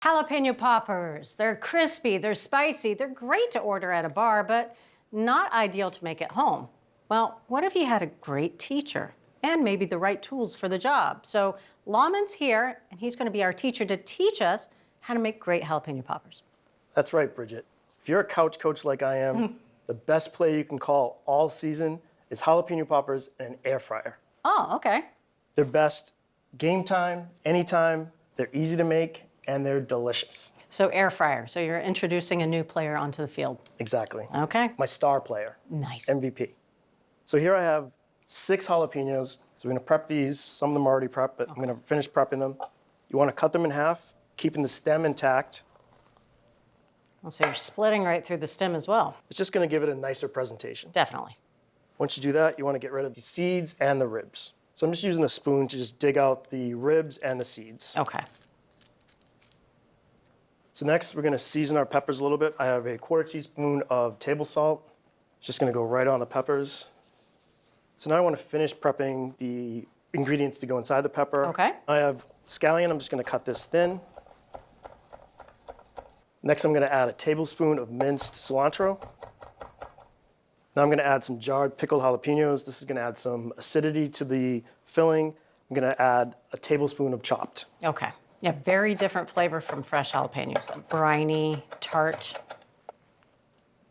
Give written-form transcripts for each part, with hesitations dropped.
Jalapeno poppers. They're crispy, they're spicy, they're great to order at a bar, but not ideal to make at home. Well, what if you had a great teacher and maybe the right tools for the job? So Lawman's here, and he's going to be our teacher to teach us how to make great jalapeno poppers. That's right, Bridget. If you're a couch coach like I am, the best play you can call all season is jalapeno poppers and an air fryer. Oh, okay. They're best game time, anytime, they're easy to make, and they're delicious. So air fryer. So you're introducing a new player onto the field. Exactly. Okay. My star player. Nice. MVP. So here I have 6 jalapenos. So we're gonna prep these. Some of them are already prepped, but I'm gonna finish prepping them. You wanna cut them in half, keeping the stem intact. Well, so you're splitting right through the stem as well. It's just gonna give it a nicer presentation. Definitely. Once you do that, you wanna get rid of the seeds and the ribs. So I'm just using a spoon to just dig out the ribs and the seeds. Okay. So next, we're gonna season our peppers a little bit. I have a 1/4 teaspoon of table salt. It's just gonna go right on the peppers. So now I wanna finish prepping the ingredients to go inside the pepper. Okay. I have scallion. I'm just gonna cut this thin. Next, I'm gonna add a tablespoon of minced cilantro. Now I'm gonna add some jarred pickled jalapenos. This is gonna add some acidity to the filling. I'm gonna add a tablespoon of chopped. Okay. Yeah, very different flavor from fresh jalapenos. Briny, tart.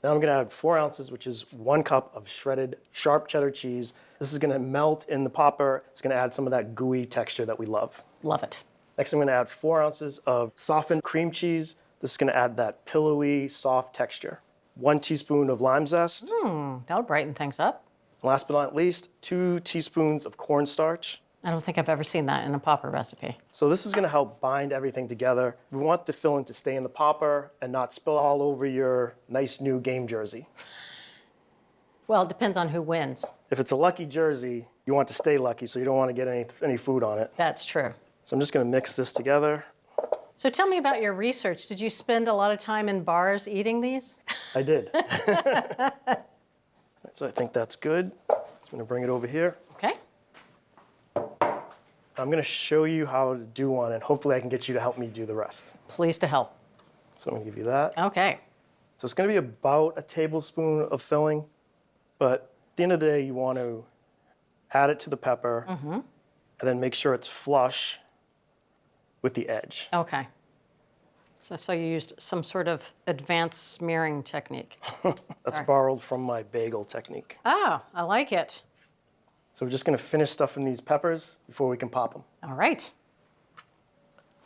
Now I'm gonna add 4 ounces, which is 1 cup of shredded sharp cheddar cheese. This is gonna melt in the popper. It's gonna add some of that gooey texture that we love. Love it. Next, I'm gonna add 4 ounces of softened cream cheese. This is gonna add that pillowy, soft texture. 1 teaspoon of lime zest. That'll brighten things up. Last but not least, 2 teaspoons of cornstarch. I don't think I've ever seen that in a popper recipe. So this is gonna help bind everything together. We want the filling to stay in the popper and not spill all over your nice new game jersey. Well, it depends on who wins. If it's a lucky jersey, you want to stay lucky, so you don't want to get any food on it. That's true. So I'm just gonna mix this together. So tell me about your research. Did you spend a lot of time in bars eating these? I did. So I think that's good. I'm gonna bring it over here. Okay. I'm gonna show you how to do one, and hopefully I can get you to help me do the rest. Pleased to help. So I'm gonna give you that. Okay. So it's gonna be about a tablespoon of filling, but at the end of the day, you want to add it to the pepper, and then make sure it's flush with the edge. Okay. So you used some sort of advanced smearing technique. That's Sorry. borrowed from my bagel technique. Oh, I like it. So we're just gonna finish stuffing these peppers before we can pop them. All right.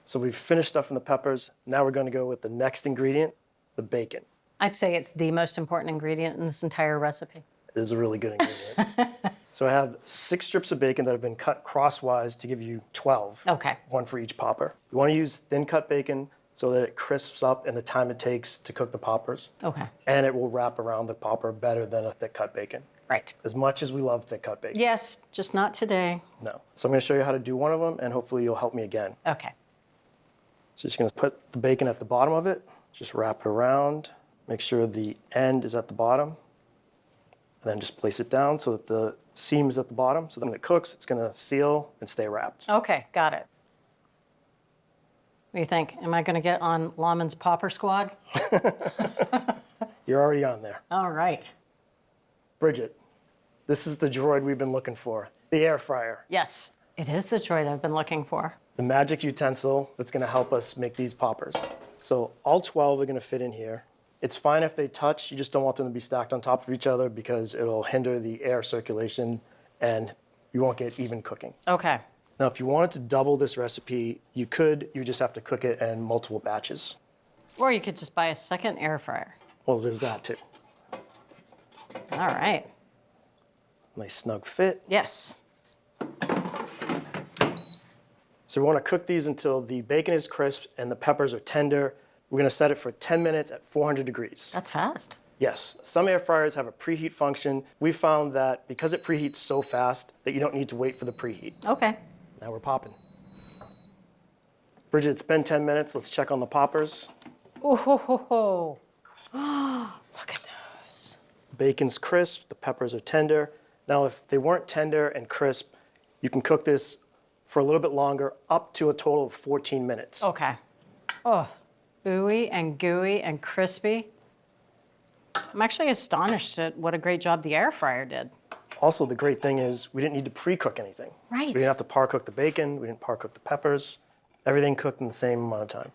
So we've finished stuffing the peppers. Now we're gonna go with the next ingredient, the bacon. I'd say it's the most important ingredient in this entire recipe. It is a really good ingredient. So I have 6 strips of bacon that have been cut crosswise to give you 12. Okay. 1 for each popper. You wanna use thin cut bacon so that it crisps up in the time it takes to cook the poppers. Okay. And it will wrap around the popper better than a thick cut bacon. Right. As much as we love thick cut bacon. Yes, just not today. No. So I'm gonna show you how to do one of them, and hopefully you'll help me again. Okay. So just gonna put the bacon at the bottom of it, just wrap it around, make sure the end is at the bottom, and then just place it down so that the seam is at the bottom. So then when it cooks, it's gonna seal and stay wrapped. Okay, got it. What do you think? Am I going to get on Lawman's Popper Squad? You're already on there. All right. Bridget, this is the droid we've been looking for, the air fryer. Yes, it is the droid I've been looking for. The magic utensil that's gonna help us make these poppers. So all 12 are gonna fit in here. It's fine if they touch, you just don't want them to be stacked on top of each other because it'll hinder the air circulation and you won't get even cooking. Okay. Now, if you wanted to double this recipe, you could, you just have to cook it in multiple batches. Or you could just buy a second air fryer. Well, there's that too. All right. Nice snug fit. Yes. So we wanna cook these until the bacon is crisp and the peppers are tender. We're gonna set it for 10 minutes at 400 degrees. That's fast. Yes, some air fryers have a preheat function. We found that because it preheats so fast that you don't need to wait for the preheat. Okay. Now we're popping. Bridget, it's been 10 minutes. Let's check on the poppers. Oh, ho, ho, ho. Look at those. Bacon's crisp, the peppers are tender. Now, if they weren't tender and crisp, you can cook this for a little bit longer, up to a total of 14 minutes. Okay. Oh, ooey and gooey and crispy. I'm actually astonished at what a great job the air fryer did. Also, the great thing is we didn't need to pre-cook anything. Right. We didn't have to par cook the bacon, we didn't par cook the peppers. Everything cooked in the same amount of time.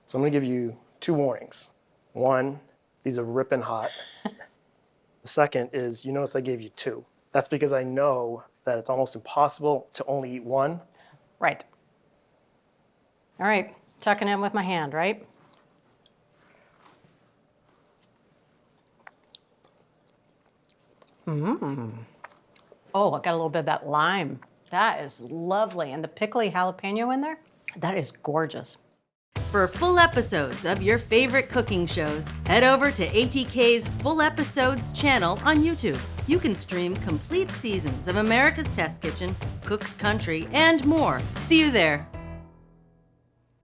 So I'm gonna give you 2 warnings. One, these are ripping hot. The second is, you notice I gave you 2. That's because I know that it's almost impossible to only eat one. Right. All right, tucking in with my hand, right? Oh, I got a little bit of that lime. That is lovely. And the pickly jalapeno in there, that is gorgeous. For full episodes of your favorite cooking shows, head over to ATK's Full Episodes channel on YouTube. You can stream complete seasons of America's Test Kitchen, Cook's Country, and more. See you there.